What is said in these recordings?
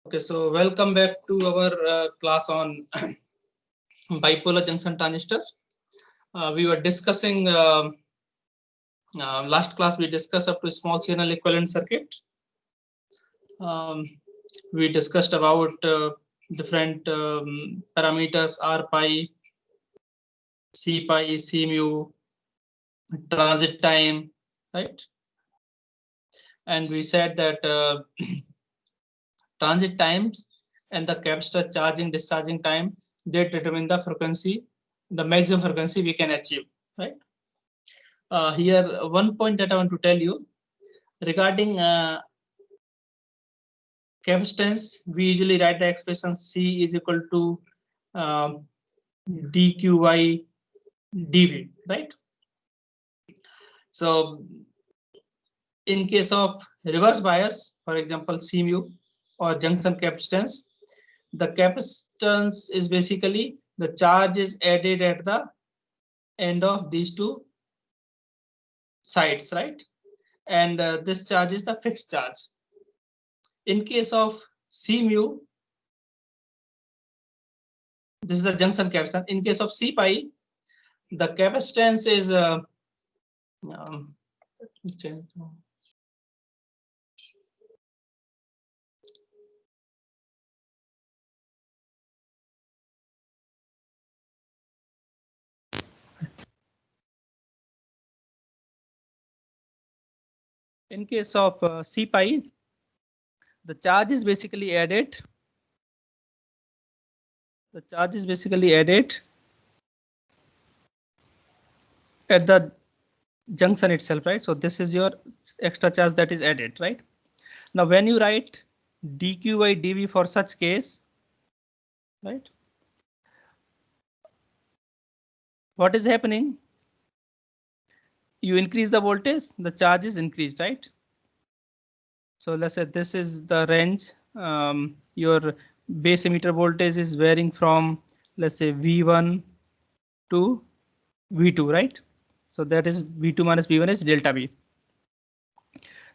Okay, so welcome back to our class on bipolar junction transistor. We were discussing last class. We discussed up to small signal equivalent circuit. We discussed about different parameters R pi, C pi, C mu, transit time, right? And we said that transit times and the capacitor charging discharging time, they determine the frequency, the maximum frequency we can achieve, right? Here one point that I want to tell you regarding capacitance, we usually write the expression C is equal to dq by dv, right? So in case of reverse bias, for example C mu or junction capacitance, the capacitance is basically the charge is added at the end of these two sides, right? And this charge is the fixed charge. In case of C mu, this is the junction capacitance. In case of C pi, the capacitance is um, in case of C pi, the charge is basically added. The charge is basically added at the junction itself, right? So this is your extra charge that is added, right? Now when you write dq by dv for such case, right? What is happening? You increase the voltage, the charge is increased, right? So let's say this is the range. Your base emitter voltage is varying from, let's say, V1 to V2, right? So that is V2 minus V1 is delta V.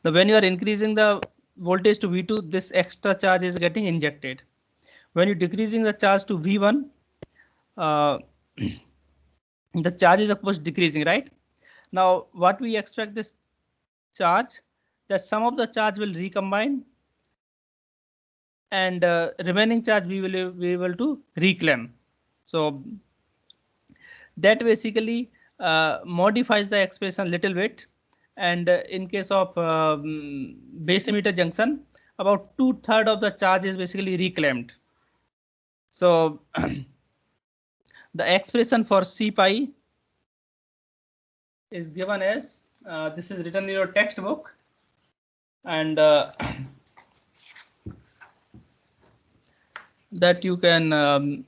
Now when you are increasing the voltage to V2, this extra charge is getting injected. When you're decreasing the charge to V1, the charge is of course decreasing, right? Now what we expect this charge, that some of the charge will recombine and remaining charge we will be able to reclaim. So that basically modifies the expression a little bit. And in case of base emitter junction, about 2/3 of the charge is basically reclaimed. So the expression for C pi is given as this is written in your textbook, and that you can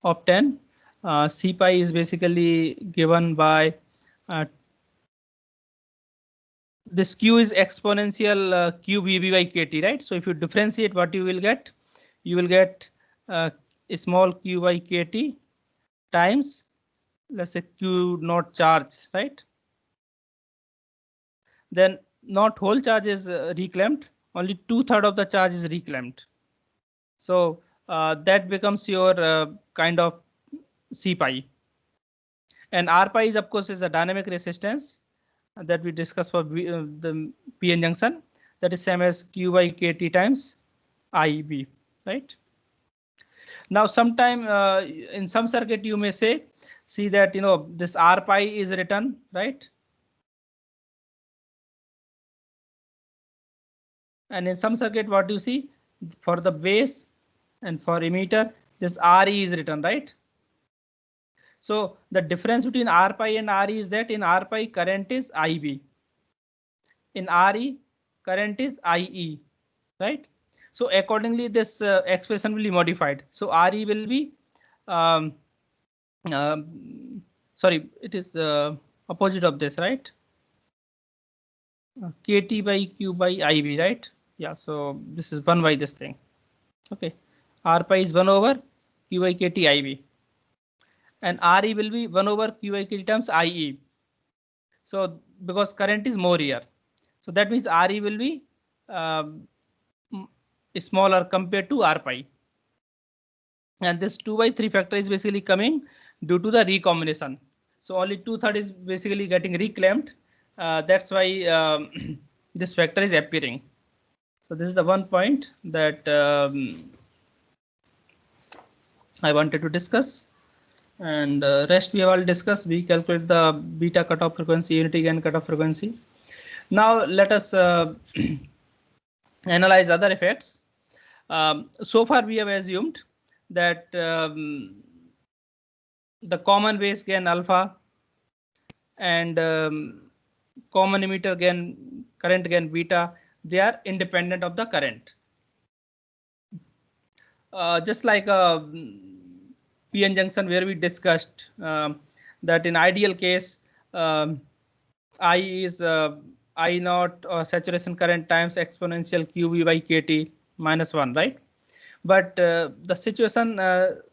obtain. C pi is basically given by this q is exponential q vb by kt, right? So if you differentiate, what you will get? You will get small q by kt times, let's say, q naught charge, right? Then not whole charge is reclaimed, only 2/3 of the charge is reclaimed. So that becomes your kind of C pi. And R pi is of course is a dynamic resistance that we discussed for the PN junction, that is same as q by kt times IB, right? Now sometime in some circuit you may say, see that this R pi is written, right? And in some circuit what you see, for the base and for emitter, this RE is written, right? So the difference between R pi and RE is that in R pi current is IB. In RE current is IE, right? So accordingly this expression will be modified. So RE will be um, sorry, it is opposite of this, right? KT by Q by IB, right? Yeah, so this is 1 by this thing. Okay, R pi is 1 over Q by KT IB, and RE will be 1 over Q by KT times IE. So because current is more here, so that means RE will be smaller compared to r pi. And this 2/3 factor is basically coming due to the recombination. So only 2/3 is basically getting reclaimed. That's why this factor is appearing. So this is the one point that I wanted to discuss. And rest we have all discussed. We calculate the beta cutoff frequency, unity gain cutoff frequency. Now let us analyze other effects. So far we have assumed that the common base gain alpha and common emitter gain, current gain beta, they are independent of the current. Just like a PN junction where we discussed that in ideal case, I is I naught or saturation current times exponential QV by KT minus 1, right? But the situation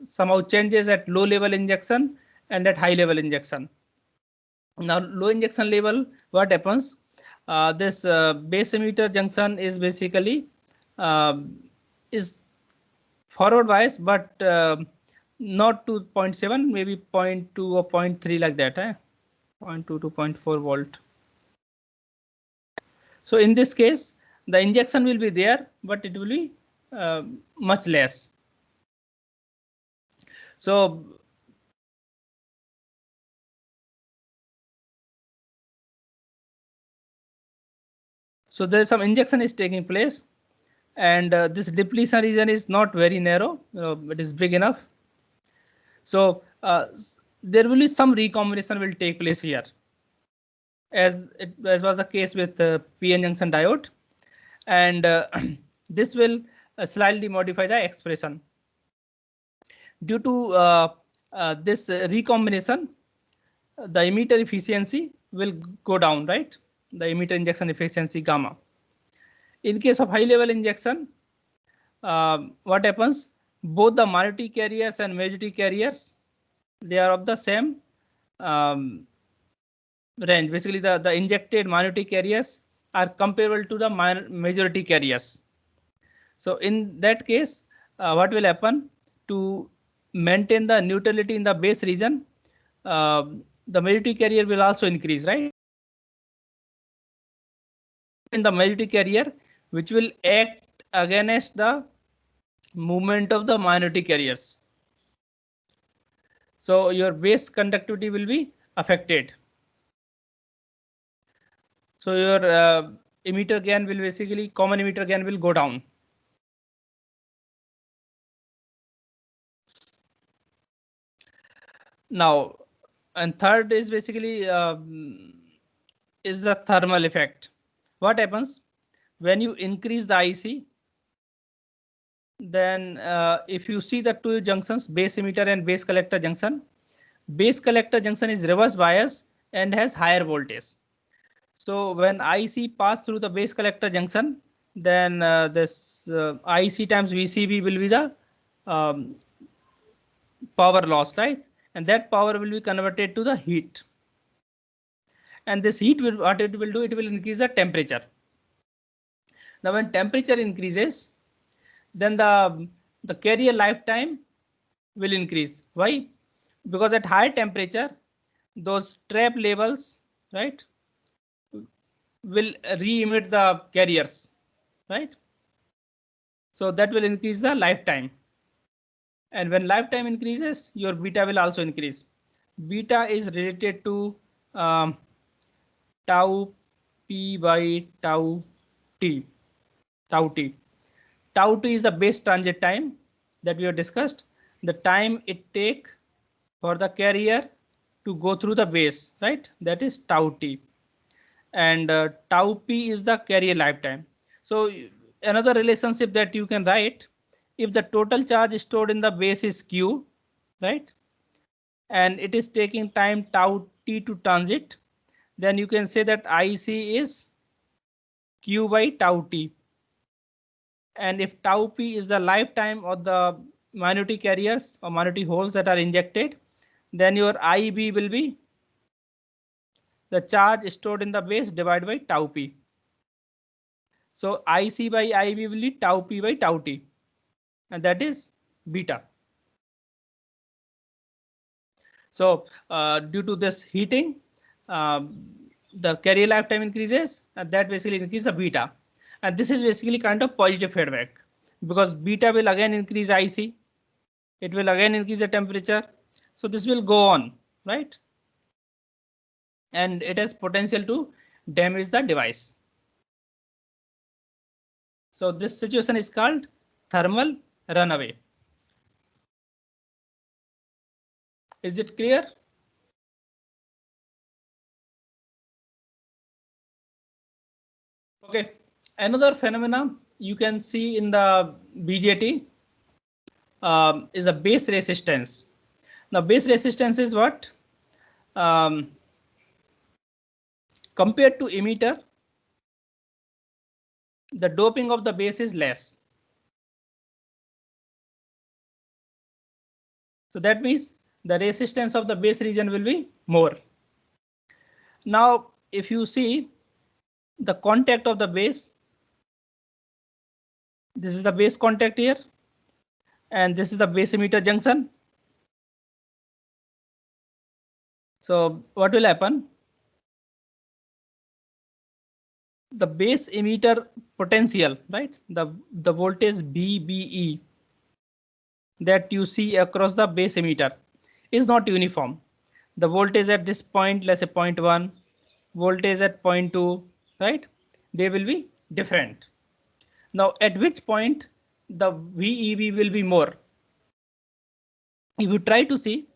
somehow changes at low level injection and at high level injection. Now low injection level, what happens? This base emitter junction is basically is forward bias, but not to 0.7, maybe 0.2 or 0.3 like that, 0.2 to 0.4 volt. So in this case, the injection will be there, but it will be much less. So there's some injection is taking place, and this depletion region is not very narrow, it is big enough. So there will be some recombination will take place here, as was the case with PN junction diode, and this will slightly modify the expression. Due to this recombination, the emitter efficiency will go down, right? The emitter injection efficiency gamma. In case of high level injection, what happens? Both the minority carriers and majority carriers, they are of the same range. Basically, the injected minority carriers are comparable to the majority carriers. So in that case, what will happen? To maintain the neutrality in the base region, the majority carrier will also increase, right? In the majority carrier, which will act against the movement of the minority carriers. So your base conductivity will be affected. So your emitter gain will basically, common emitter gain will go down. Now, and third is basically is the thermal effect. What happens when you increase the IC? Then if you see the two junctions, base emitter and base collector junction is reverse bias and has higher voltage. So when IC pass through the base collector junction, then this IC times VCB will be the power loss, right? And that power will be converted to the heat. And this heat will, what it will do, it will increase the temperature. Now when temperature increases, then the carrier lifetime will increase. Why? Because at high temperature, those trap levels, right, will re-emit the carriers, right? So that will increase the lifetime. And when lifetime increases, your beta will also increase. Beta is related to tau p by tau t. Tau t. Tau t is the base transit time that we have discussed. The time it take for the carrier to go through the base, right? That is tau t. And tau p is the carrier lifetime. So another relationship that you can write, if the total charge stored in the base is q, right, and it is taking time tau t to transit, then you can say that IC is q by tau t. And if tau p is the lifetime of the minority carriers or minority holes that are injected, then your IB will be the charge stored in the base divided by tau p. So IC by IB will be tau P by tau T, and that is beta. So due to this heating, the carrier lifetime increases, and that basically increases the beta. And this is basically kind of positive feedback, because beta will again increase IC. It will again increase the temperature. So this will go on, right? And it has potential to damage the device. So this situation is called thermal runaway. Is it clear? Okay, another phenomena you can see in the BJT is a base resistance. Now base resistance is what? Compared to emitter, the doping of the base is less. So that means the resistance of the base region will be more. Now, if you see the contact of the base, this is the base contact here, and this is the base emitter junction. So what will happen? The base emitter potential, right? The voltage VBE that you see across the base emitter is not uniform. The voltage at this point, let's say 0.1, voltage at 0.2, right? They will be different. Now, at which point the VEB will be more? If you try to see,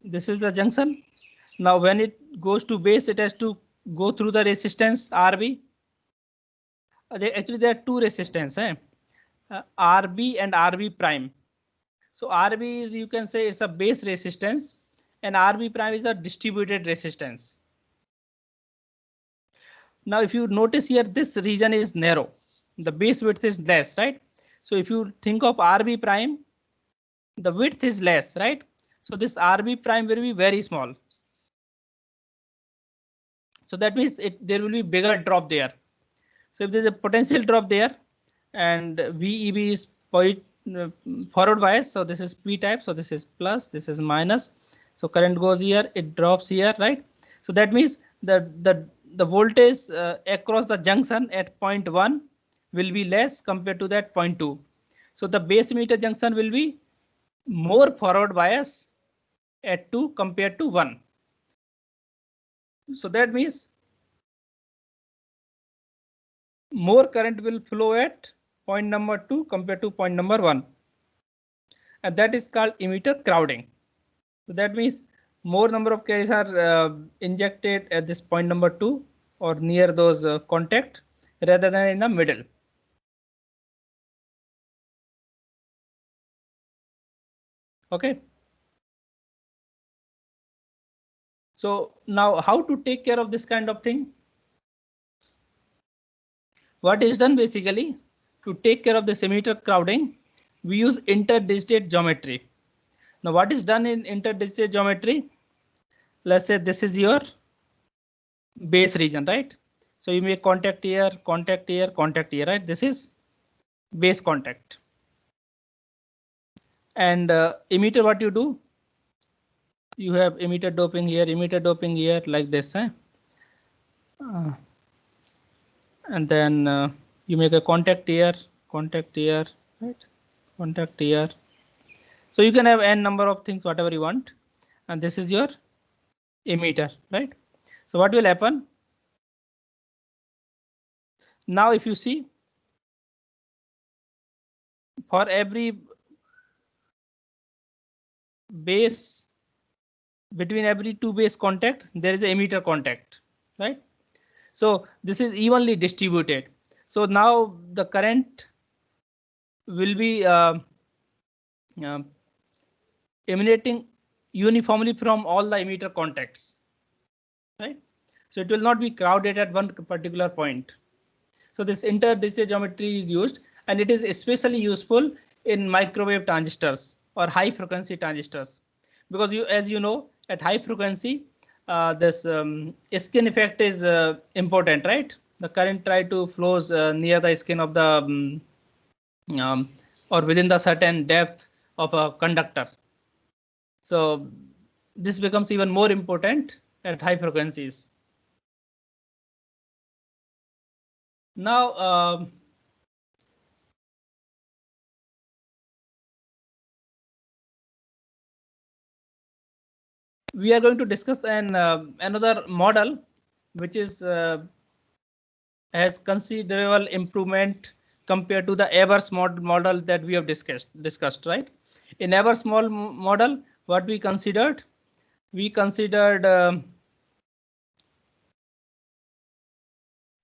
this is the junction. Now, when it goes to base, it has to go through the resistance RB. Actually, there are two resistance, RB and RB prime. So RB is, you can say, it's a base resistance, and RB prime is a distributed resistance. Now, if you notice here, this region is narrow. The base width is less, right? So if you think of RB prime, the width is less, right? So this RB prime will be very small. So that means there will be bigger drop there. So if there's a potential drop there, and VEB is forward bias, so this is P type, so this is plus, this is minus. So current goes here, it drops here, right? So that means the voltage across the junction at 0.1 will be less compared to that 0.2. So the base emitter junction will be more forward bias at 2 compared to 1. So that means more current will flow at point number 2 compared to point number 1. And that is called emitter crowding. So that means more number of carriers are injected at this point number 2 or near those contact rather than in the middle. Okay. So now how to take care of this kind of thing? What is done basically to take care of this emitter crowding, we use interdigit geometry. Now what is done in interdigit geometry? Let's say this is your base region, right? So you make contact here, contact here, contact here, right? This is base contact. And emitter, what you do? You have emitter doping here like this, and then you make a contact here, right? Contact here. So you can have n number of things, whatever you want, and this is your emitter, right? So what will happen? Now if you see, for every base, between every two base contact, there is an emitter contact, right? So this is evenly distributed. So now the current will be emanating uniformly from all the emitter contacts, right? So it will not be crowded at one particular point. So this interdigit geometry is used, and it is especially useful in microwave transistors or high frequency transistors, because as you know, at high frequency, this skin effect is important, right? The current try to flows near the skin of the um, or within the certain depth of a conductor. So this becomes even more important at high frequencies. Now, we are going to discuss another model which is has considerable improvement compared to the Ebers model that we have discussed, right? In Ebers model, what we considered? We considered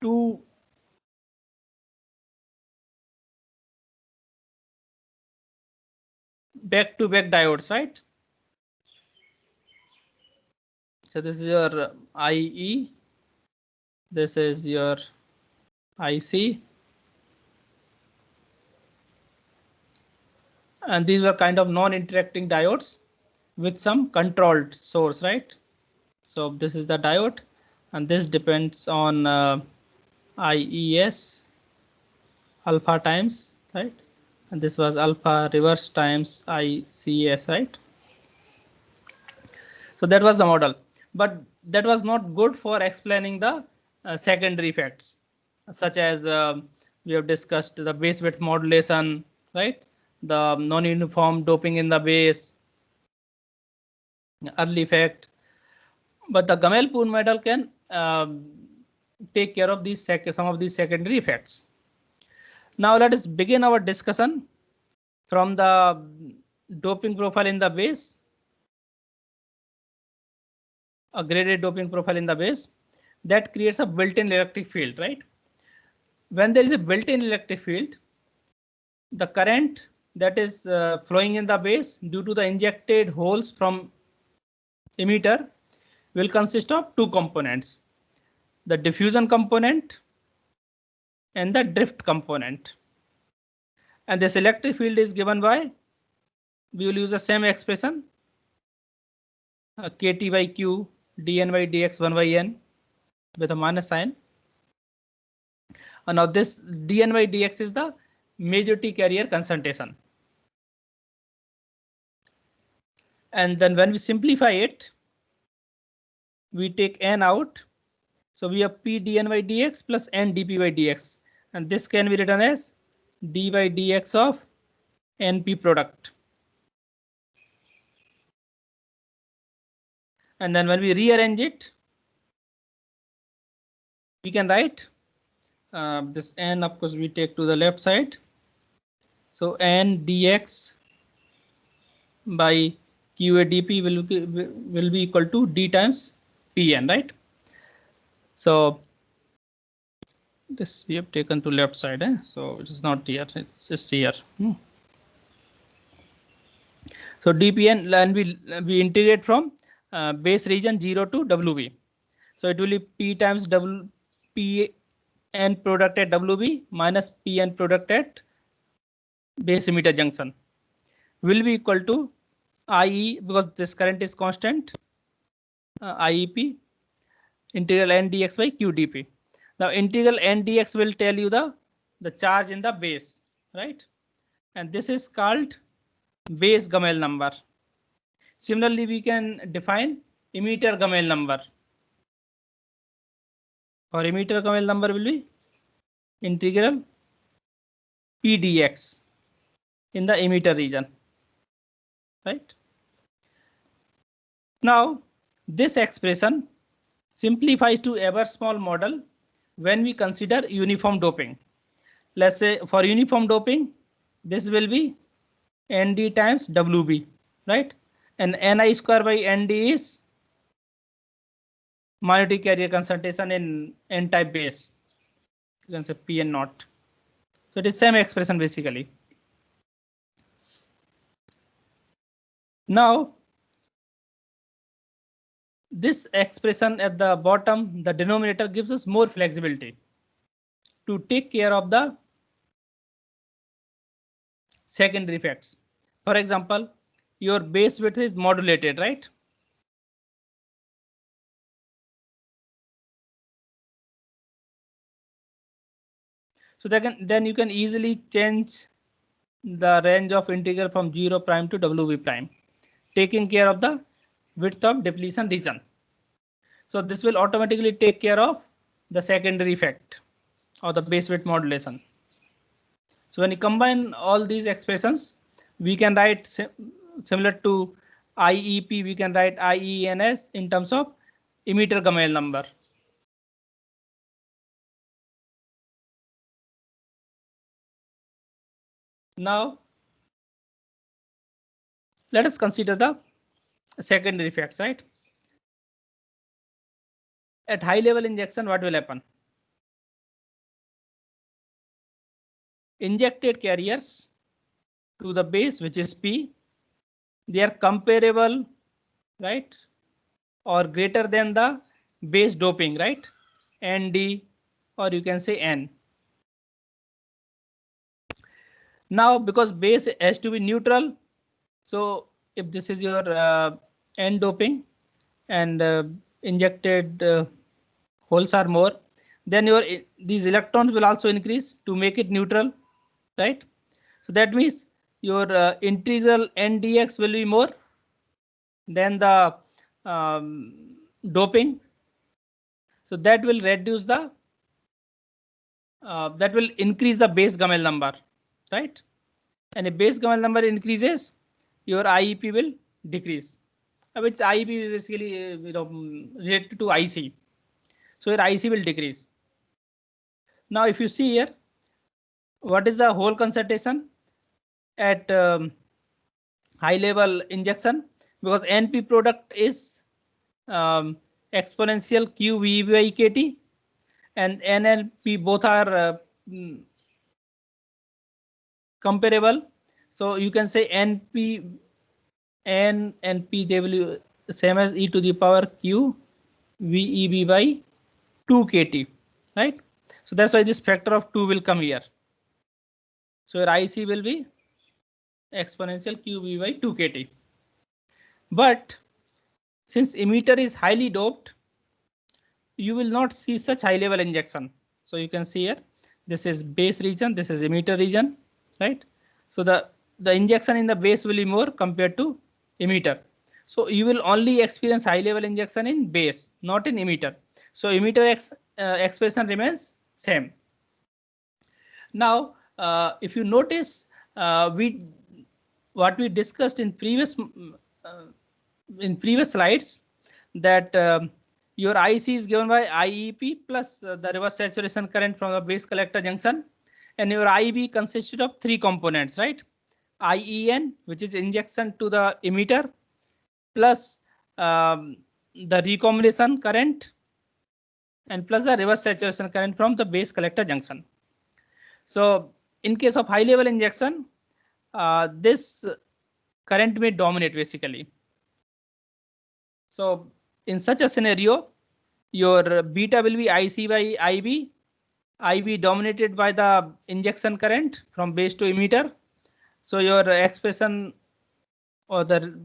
two back-to-back diodes, right? So this is your IE, this is your IC, and these are kind of non-interacting diodes with some controlled source, right? So this is the diode, and this depends on IES alpha times, right? And this was alpha reverse times ICS, right? So that was the model, but that was not good for explaining the secondary effects, such as we have discussed the base width modulation, right? The non-uniform doping in the early effect. But the Gamal-Poon model can take care of these some of these secondary effects. Now let us begin our discussion from the doping profile in the base, a graded doping profile in the base that creates a built-in electric field, right? When there is a built-in electric field, the current that is flowing in the base due to the injected holes from emitter will consist of two components, the diffusion component and the drift component. And this electric field is given by, we will use the same expression, kt by q dn by dx 1 by n with a minus sign. And now this dn by dx is the majority carrier concentration. And then when we simplify it, we take n out. So we have p dn by dx plus n dp by dx. And this can be written as d by dx of np product. And then when we rearrange it, we can write this n, of course, we take to the left side. So n dx by qa dp will be equal to d times pn, right? So this we have taken to left side, so it is not here, it's just here. So dpn, and we integrate from base region 0 to wb. So it will be p times pn product at wb minus pn product at base emitter junction will be equal to IE, because this current is constant, IEP integral n dx by q dp. Now integral n dx will tell you the charge in the base, right? And this is called base Gamal number. Similarly, we can define emitter Gamal number. Or emitter Gamal number will be integral p dx in the emitter region, right? Now this expression simplifies to ever small model when we consider uniform doping. Let's say for uniform doping, this will be nd times wb, right? And ni square by nd is minority carrier concentration in n type base. You can say pn naught. So it is same expression basically. Now this expression at the bottom, the denominator, gives us more flexibility to take care of the secondary effects. For example, your base width is modulated, right? So then you can easily change the range of integral from 0 prime to WB prime, taking care of the width of depletion region. So this will automatically take care of the secondary effect or the base width modulation. So when you combine all these expressions, we can write similar to IEP, we can write IENS in terms of emitter Gamal number. Now, let us consider the secondary effects, right? At high level injection, what will happen? Injected carriers to the base, which is P, they are comparable, right? Or greater than the base doping, right? ND, or you can say N. Now, because base has to be neutral, so if this is your N doping and injected holes are more, then your these electrons will also increase to make it neutral, right? So that means your integral NDX will be more than the doping. So that will reduce the that will increase the base Gamal number, right? And if base Gamal number increases, your IEP will decrease. Which IEP is basically related to IC. So your IC will decrease. Now, if you see here, what is the hole concentration at high level injection? Because NP product is exponential QV by KT and NLP both are comparable. So you can say NP N and P, they will same as e to the power Q VEB by 2 KT, right? So that's why this factor of 2 will come here. So your IC will be exponential QV by 2 KT. But since emitter is highly doped, you will not see such high level injection. So you can see here, this is base region, this is emitter region, right? So the injection in the base will be more compared to emitter. So you will only experience high level injection in base, not in emitter. So emitter expression remains same. Now, if you notice, what we discussed in previous slides, that your IC is given by IEP plus the reverse saturation current from the base collector junction, and your IB consisted of three components, right? IEN, which is injection to the emitter, plus the recombination current, and plus the reverse saturation current from the base collector junction. So in case of high level injection, this current may dominate basically. So in such a scenario, your beta will be IC by IB, IB dominated by the injection current from base to emitter. So your expression or the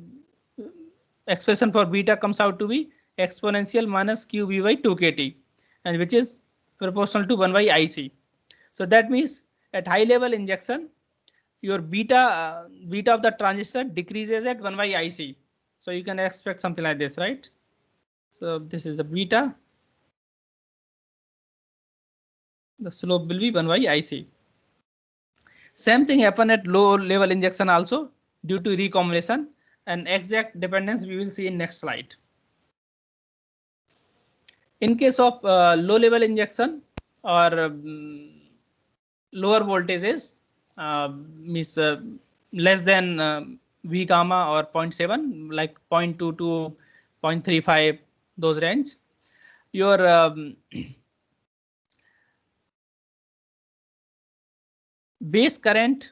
expression for beta comes out to be exponential minus QB by 2 KT, and which is proportional to 1 by IC. So that means at high level injection, your beta of the transistor decreases at 1 by IC. So you can expect something like this, right? So this is the beta. The slope will be 1 by IC. Same thing happen at low level injection also due to recombination, and exact dependence we will see in next slide. In case of low level injection or lower voltages, means less than V gamma or 0.7, like 0.2 to 0.35, those range, your base current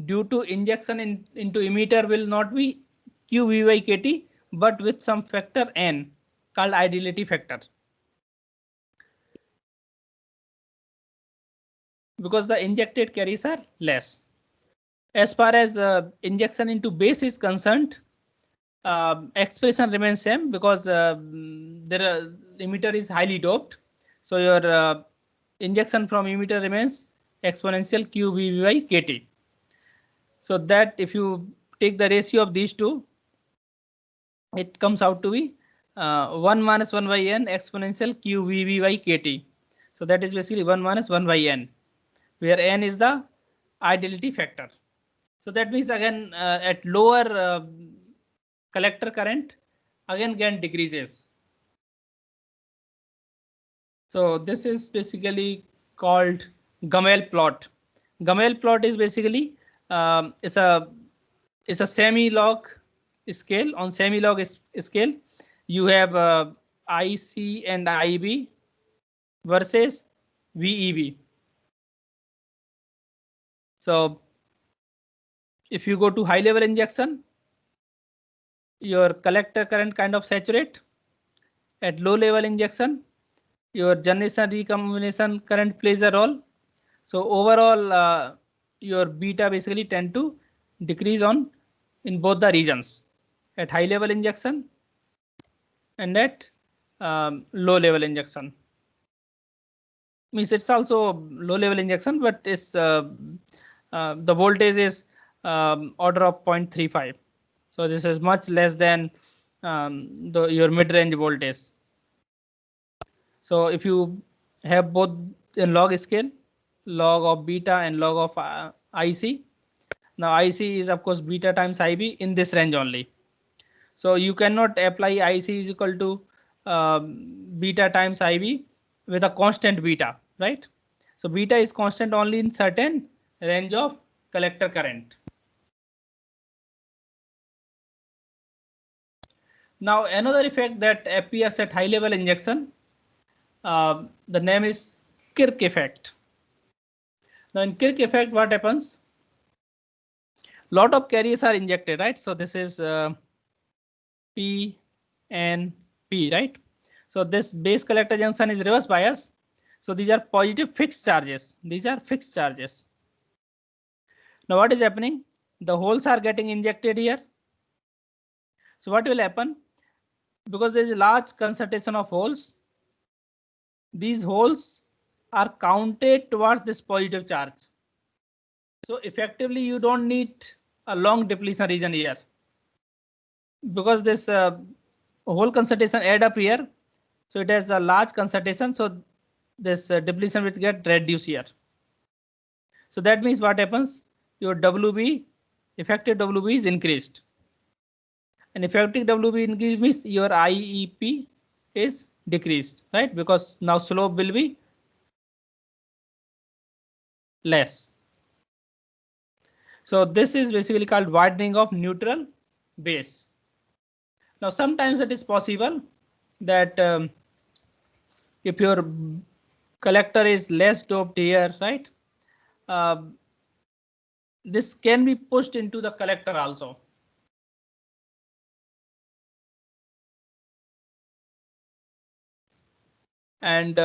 due to injection into emitter will not be QV by KT, but with some factor N called ideality factor. Because the injected carries are less. As far as injection into base is concerned, expression remains same because emitter is highly doped. So your injection from emitter remains exponential QVB by KT. So that if you take the ratio of these two, it comes out to be 1 minus 1 by n exponential QVB by KT. So that is basically 1 minus 1 by n, where n is the ideality factor. So that means again at lower collector current, again gain decreases. So this is basically called Gamel plot. Gamel plot is basically it's a semi-log scale. On semi-log scale, you have IC and IB versus VEB. So if you go to high level injection, your collector current kind of saturate. At low level injection, your generation recombination current plays a role. So overall, your beta basically tend to decrease in both the regions, at high level injection and at low level injection. Means it's also low level injection, but it's the voltage is order of 0.35. So this is much less than your mid-range voltage. So if you have both in log scale, log of beta and log of IC. Now IC is of course beta times IB in this range only. So you cannot apply IC is equal to beta times IB with a constant beta, right? So beta is constant only in certain range of collector current. Now another effect that appears at high level injection, the name is Kirk effect. Now in Kirk effect, what happens? Lot of carriers are injected, right? So this is P and P, right? So this base collector junction is reverse bias. So these are positive fixed charges. These are fixed charges. Now what is happening? The holes are getting injected here. So what will happen? Because there is a large concentration of holes, these holes are counted towards this positive charge. So effectively, you don't need a long depletion region here, because this whole concentration add up here. So it has a large concentration. So this depletion will get reduced here. So that means what happens? Your WB, effective WB is increased. And effective WB increase means your IEP is decreased, right? Because now slope will be less. So this is basically called widening of neutral base. Now sometimes it is possible that if your collector is less doped here, right? This can be pushed into the collector also. And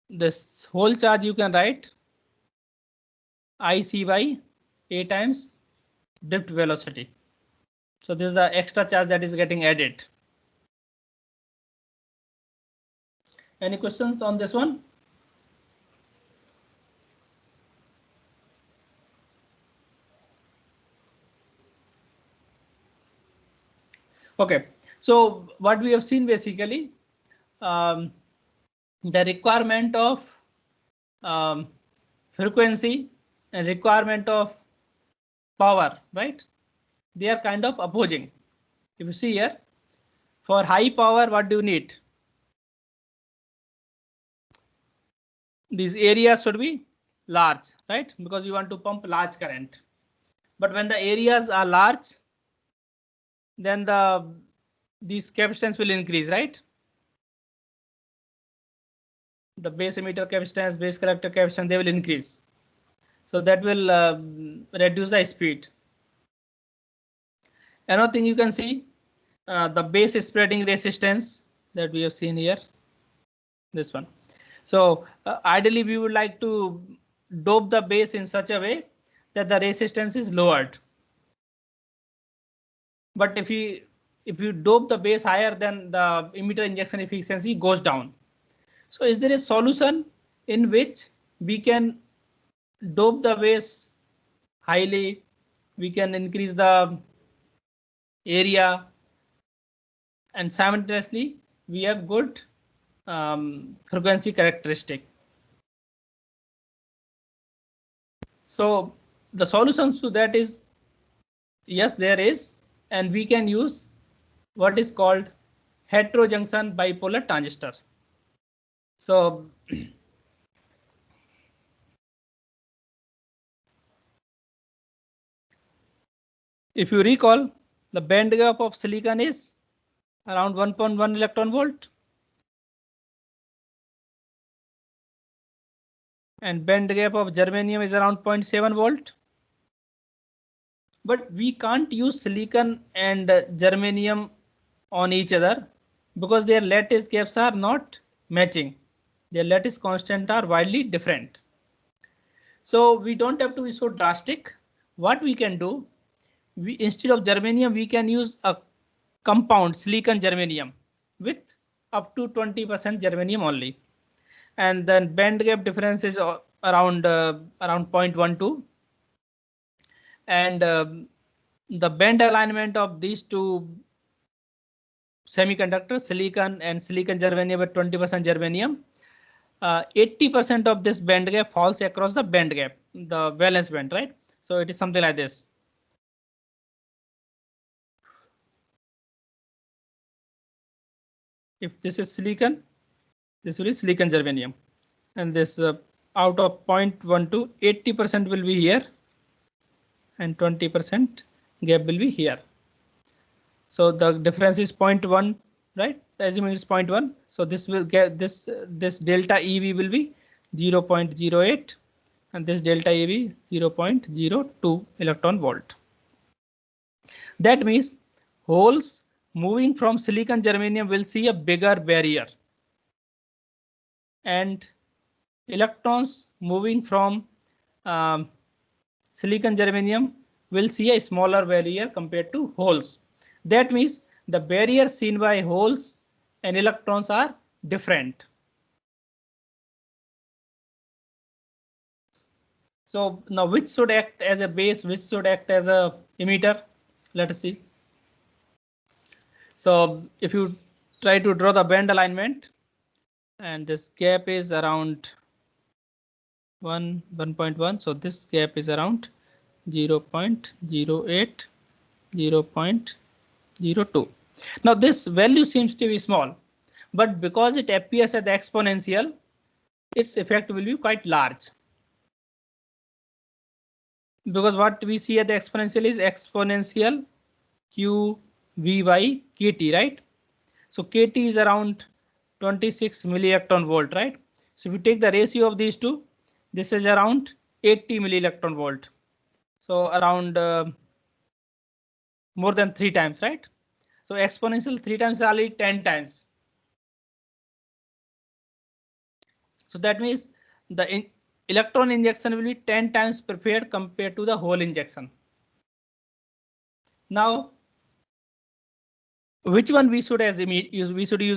this whole charge you can write IC by A times drift velocity. So this is the extra charge that is getting added. Any questions on this one? Okay, so what we have seen basically, the requirement of frequency and requirement of power, right? They are kind of opposing. If you see here, for high power, what do you need? These areas should be large, right? Because you want to pump large current. But when the areas are large, then these capacitance will increase, right? The base emitter capacitance, base collector capacitance, they will increase. So that will reduce the speed. Another thing you can see, the base spreading resistance that we have seen here, this one. So ideally we would like to dope the base in such a way that the resistance is lowered. But if you dope the base higher, then the emitter injection efficiency goes down. So is there a solution in which we can dope the base highly, we can increase the area, and simultaneously we have good frequency characteristic. So the solutions to that is, yes, there is, and we can use what is called heterojunction bipolar transistor. So if you recall, the band gap of silicon is around 1.1 electron volt, and band gap of germanium is around 0.7 volt. But we can't use silicon and germanium on each other because their lattice gaps are not matching. Their lattice constant are widely different. So we don't have to be so drastic. What we can do, instead of germanium, we can use a compound silicon germanium with up to 20% germanium only. And then band gap difference is around 0.12. And the band alignment of these two semiconductors, silicon and silicon germanium with 20% germanium, 80% of this band gap falls across the band gap, the valence band, right? So it is something like this. If this is silicon, this will be silicon germanium, and this out of 0.12, 80% will be here, and 20% gap will be here. So the difference is 0.1, right? Assuming it's 0.1, so this will get this delta EV will be 0.08, and this delta EV 0.02 electron volt. That means holes moving from silicon germanium will see a bigger barrier, and electrons moving from silicon germanium will see a smaller barrier compared to holes. That means the barriers seen by holes and electrons are different. So now which should act as a base, which should act as a emitter? Let us see. So if you try to draw the band alignment, and this gap is around 1.1, so this gap is around 0.08, 0.02. Now this value seems to be small, but because it appears as the exponential, its effect will be quite large. Because what we see at the exponential is exponential q v by kt, right? So kt is around 26 millielectron volt, right? So if you take the ratio of these two, this is around 80 millielectron volt. So around more than 3 times, right? So exponential 3 times is only 10 times. So that means the electron injection will be 10 times prepared compared to the hole injection. Now, which one we should use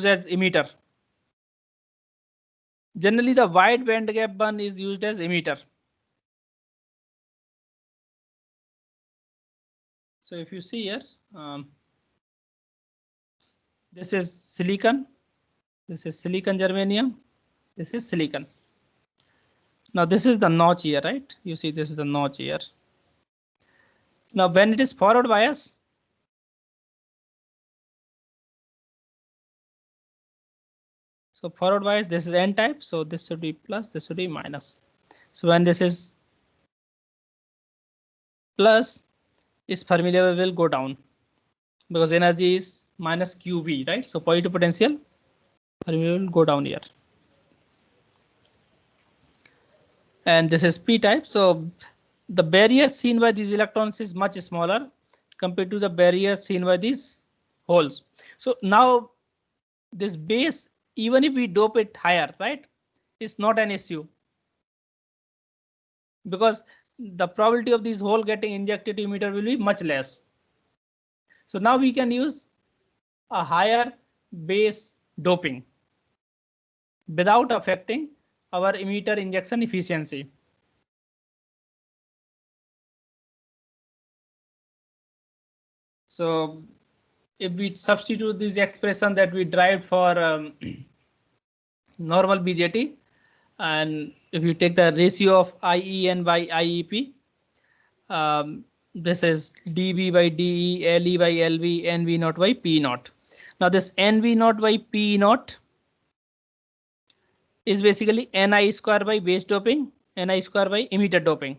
as emitter? Generally, the wide band gap one is used as emitter. So if you see here, this is silicon, this is silicon germanium, this is silicon. Now this is the notch here, right? You see this is the notch here. Now when it is forward bias, so forward bias, this is n type, so this should be plus, this should be minus. So when this is plus, its Fermi level will go down because energy is minus QV, right? So positive potential Fermi level will go down here. And this is p type. So the barrier seen by these electrons is much smaller compared to the barrier seen by these holes. So now this base, even if we dope it higher, right, it's not an issue because the probability of these hole getting injected to emitter will be much less. So now we can use a higher base doping without affecting our emitter injection efficiency. So if we substitute this expression that we derived for normal BJT, and if you take the ratio of IEN by IEP, this is dB by DE, LE by LV, NV naught by P naught. Now this NV naught by P naught is basically Ni square by base doping, Ni square by emitter doping.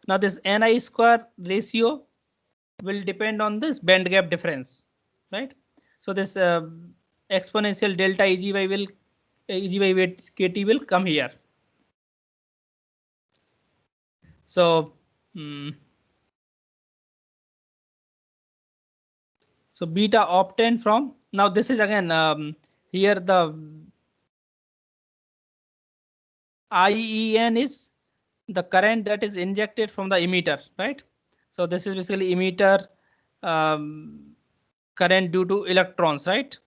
Now this Ni square ratio will depend on this band gap difference, right? So this exponential delta Eg by KT will come here. So so beta obtained from, now this is again here the IEN is the current that is injected from the emitter, right? So this is basically emitter current due to electrons, right?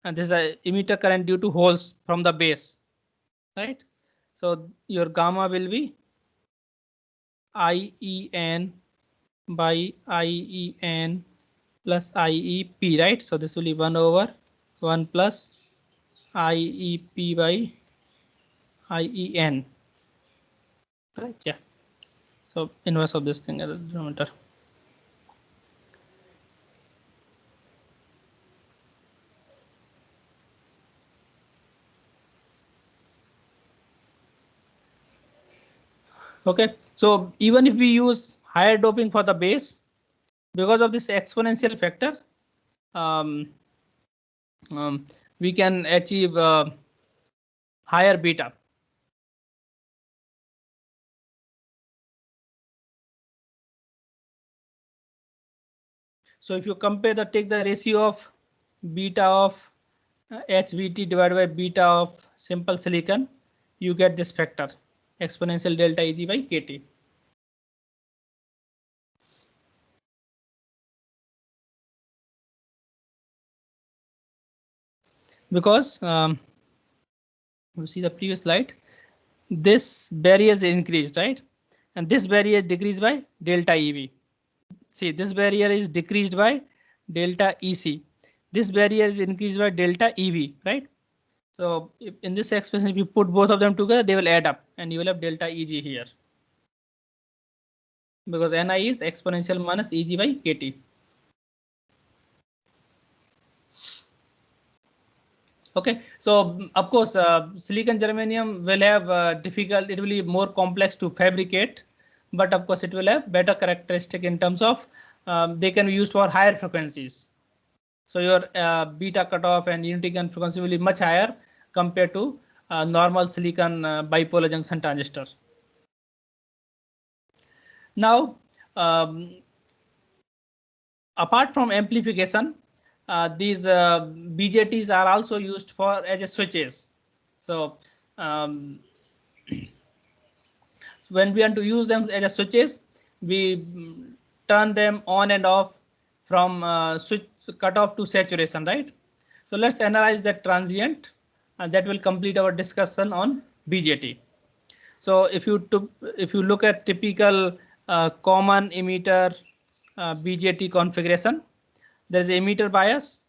And this is a emitter current due to holes from the base, right? So your gamma will be IEN by IEN plus IEP, right? So this will be 1 over 1 plus IEP by IEN, right? Yeah. So inverse of this thing as a denominator. Okay, so even if we use higher doping for the base, because of this exponential factor, we can achieve higher beta. So if you compare take the ratio of beta of HVT divided by beta of simple silicon, you get this factor, exponential delta Eg by KT. Because you see the previous slide, this barrier is increased, right? And this barrier is decreased by delta EV. See, this barrier is decreased by delta EC. This barrier is increased by delta EV, right? So if in this expression, if you put both of them together, they will add up and you will have delta EG here. Because Ni is exponential minus Eg by KT. Okay, so of course, silicon germanium will have it will be more complex to fabricate, but of course it will have better characteristic in terms of they can be used for higher frequencies. So your beta cutoff and unity gain frequency will be much higher compared to normal silicon bipolar junction transistor. Now, apart from amplification, these BJTs are also used for as a switches. So when we want to use them as a switches, we turn them on and off from switch cutoff to saturation, right? So let's analyze that transient, and that will complete our discussion on BJT. So if you look at typical common emitter BJT configuration, there is emitter bias,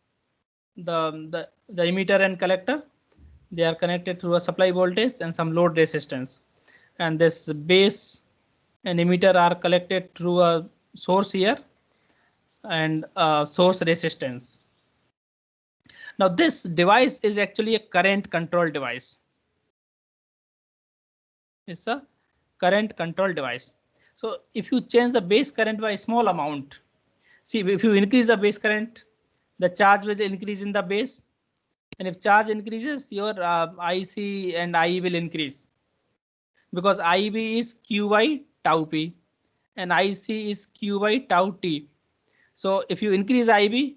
the emitter and collector, they are connected through a supply voltage and some load resistance, and this base and emitter are collected through a source here and source resistance. Now this device is actually a current control device. It's a current control device. So if you change the base current by a small amount, see, if you increase the base current, the charge will increase in the base. And if charge increases, your IC and IE will increase. Because IB is Q by tau P and IC is Q by tau T. So if you increase IB,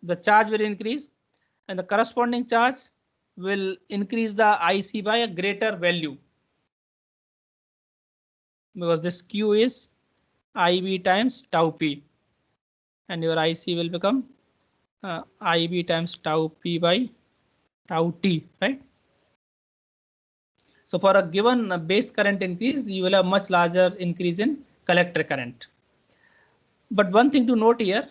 the charge will increase and the corresponding charge will increase the IC by a greater value. Because this Q is IB times tau P and your IC will become IB times tau P by tau T, right? So for a given base current increase, you will have much larger increase in collector current. But one thing to note here,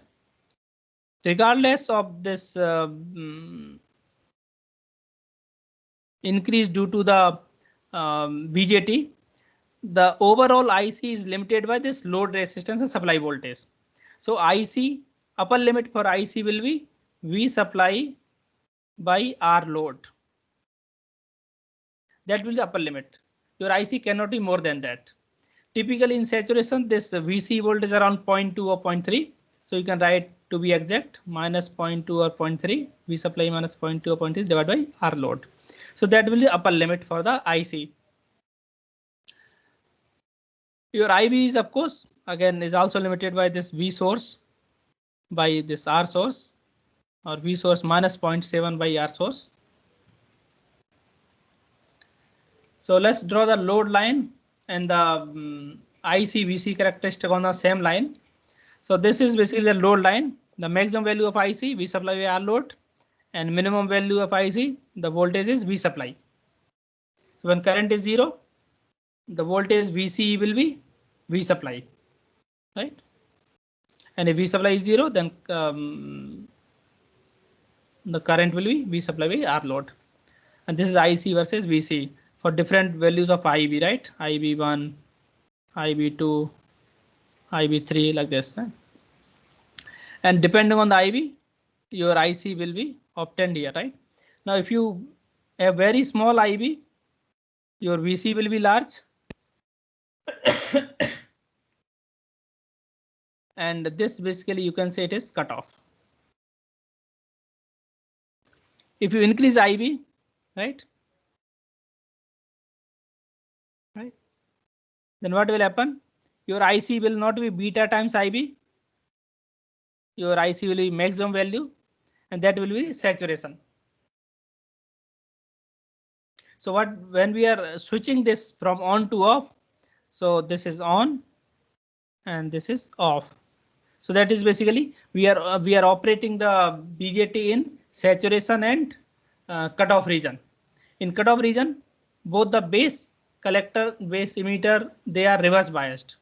regardless of this increase due to the BJT, the overall IC is limited by this load resistance and supply voltage. So IC, upper limit for IC will be V supply by R load. That will be the upper limit. Your IC cannot be more than that. Typically in saturation, this VC voltage around 0.2 or 0.3. So you can write, to be exact, minus 0.2 or 0.3, V supply minus 0.2 or 0.3 divided by R load. So that will be the upper limit for the IC. Your IB is, of course, again is also limited by this V source by this R source, or V source minus 0.7 by R source. So let's draw the load line and the IC VC characteristic on the same line. So this is basically the load line, the maximum value of IC, V supply by R load, and minimum value of IC, the voltage is V supply. So when current is 0, the voltage VC will be V supply, right? And if V supply is 0, then the current will be V supply by R load. And this is IC versus VC for different values of IB, right? IB1, IB2, IB3, like this. Right? And depending on the IB, your IC will be obtained here, right? Now, if you have very small IB, your VC will be large. And this basically you can say it is cutoff. If you increase IB, right? Then what will happen? Your IC will not be beta times IB. Your IC will be maximum value, and that will be saturation. So when we are switching this from on to off, so this is on and this is off. So that is basically we are operating the BJT in saturation and cutoff region. In cutoff region, both the base collector, base emitter, they are reverse biased.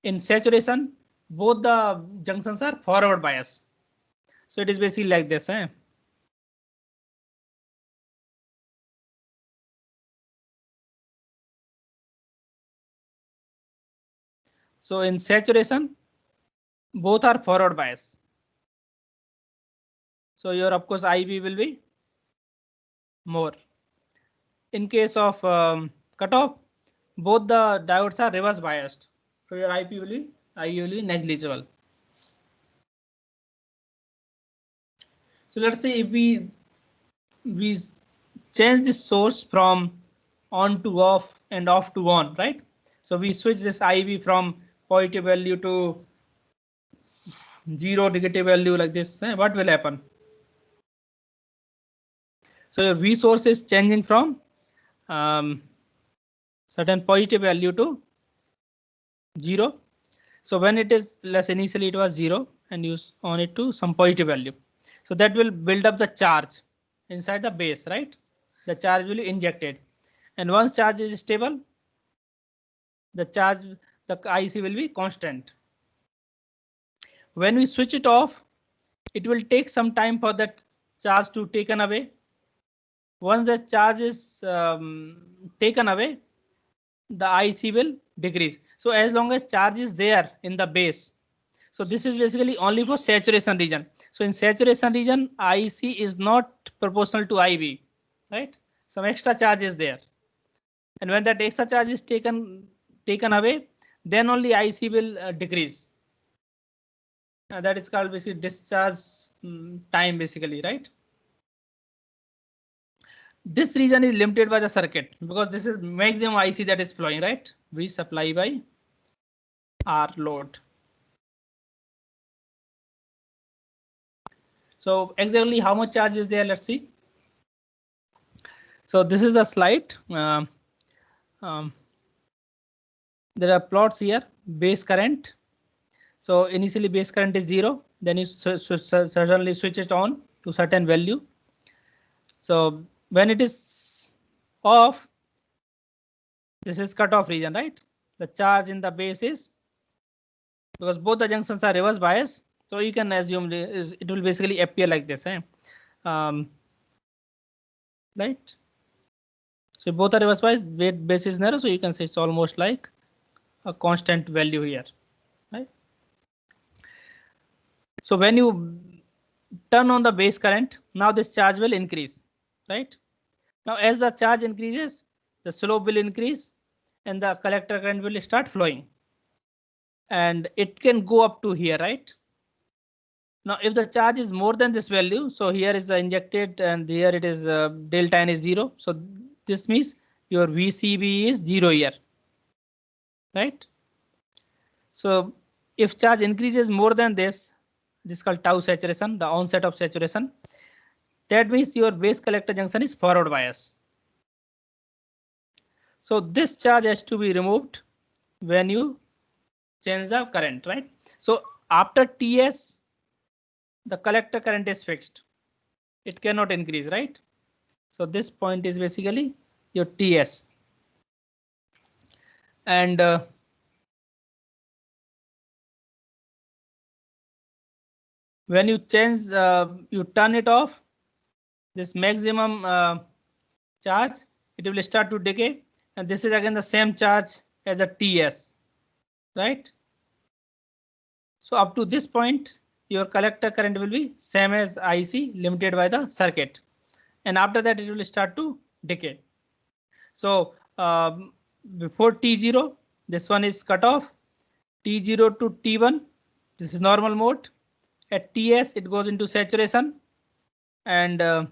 In saturation, both the junctions are forward bias. So it is basically like this. So in saturation, both are forward bias. So your, of course, IB will be more. In case of cutoff, both the diodes are reverse biased. So your IB will be negligible. So let's say if we change this source from on to off and off to on, right? So we switch this IB from positive value to 0 negative value like this. What will happen? So your V source is changing from certain positive value to 0. So when it is less, initially it was 0 and you on it to some positive value. So that will build up the charge inside the base, right? The charge will be injected. And once charge is stable, the IC will be constant. When we switch it off, it will take some time for that charge to taken away. Once the charge is taken away, the IC will decrease. So as long as charge is there in the base, so this is basically only for saturation region. So in saturation region, IC is not proportional to IB, right? Some extra charge is there. And when that extra charge is taken away, then only IC will decrease. That is called basically discharge time, basically, right? This region is limited by the circuit because this is maximum IC that is flowing, right? V supply by R load. So exactly how much charge is there? Let's see. So this is the slide. There are plots here. Base current. So initially base current is 0. Then you suddenly switch it on to certain value. So when it is off, This is cutoff region, right? The charge in the base is, because both the junctions are reverse bias, so you can assume it will basically appear like this, right? So both are reverse bias, base is narrow, so you can say it's almost like a constant value here, right? So when you turn on the base current, now this charge will increase, right? Now as the charge increases, the slope will increase and the collector current will start flowing. And it can go up to here, right? Now if the charge is more than this value, so here is the injected and here it is delta n is 0. So this means your VCB is 0 here, right? So if charge increases more than this is called tau saturation, the onset of saturation. That means your base collector junction is forward bias. So this charge has to be removed when you change the current, right? So after TS, the collector current is fixed. It cannot increase, right? So this point is basically your TS. And when you change, you turn it off, this maximum charge, it will start to decay. And this is again the same charge as a TS, right? So up to this point, your collector current will be same as IC limited by the circuit. And after that, it will start to decay. So before T0, this one is cut off. T0 to T1, this is normal mode. At TS, it goes into saturation. And up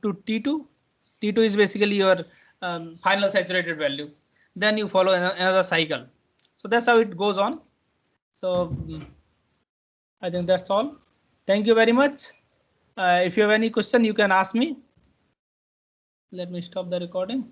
to T2. T2 is basically your final saturated value. Then you follow another cycle. So that's how it goes on. So I think that's all. Thank you very much. If you have any question, you can ask me. Let me stop the recording.